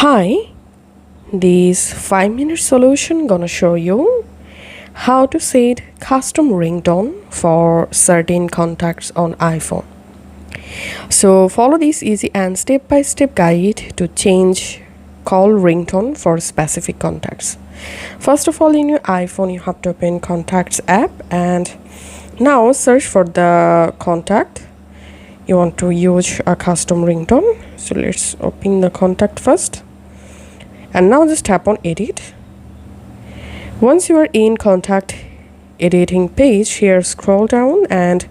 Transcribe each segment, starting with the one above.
Hi, this 5-minute solution gonna show you how to set custom ringtone for certain contacts on iPhone. So follow this easy and step-by-step guide to change call ringtone for specific contacts. First of all, in your iPhone you have to open Contacts app and now search for the contact you want to use a custom ringtone. So let's open the contact first. And now just tap on edit. Once you are in contact editing page, here scroll down and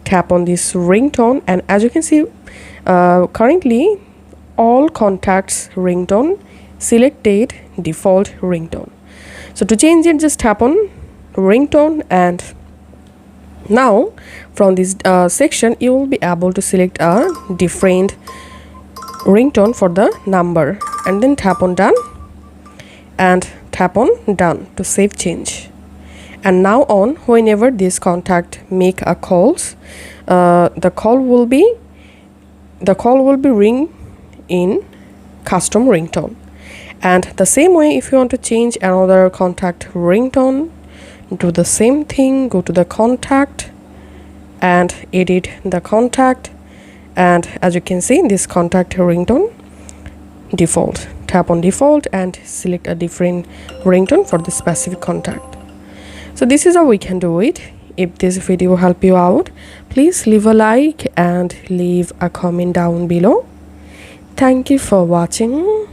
tap on this ringtone, and as you can see currently all contacts ringtone selected default ringtone. So to change it, just tap on ringtone, and now from this section you will be able to select a different ringtone for the number, and then tap on done and tap on done to save change. And now on, whenever this contact make a calls, the call will be ring in custom ringtone. And the same way, if you want to change another contact ringtone, do the same thing. Go to the contact and edit the contact, and as you can see, this contact ringtone default. Tap on default and select a different ringtone for the specific contact. So this is how we can do it. If this video help you out, please leave a like and leave a comment down below. Thank you for watching.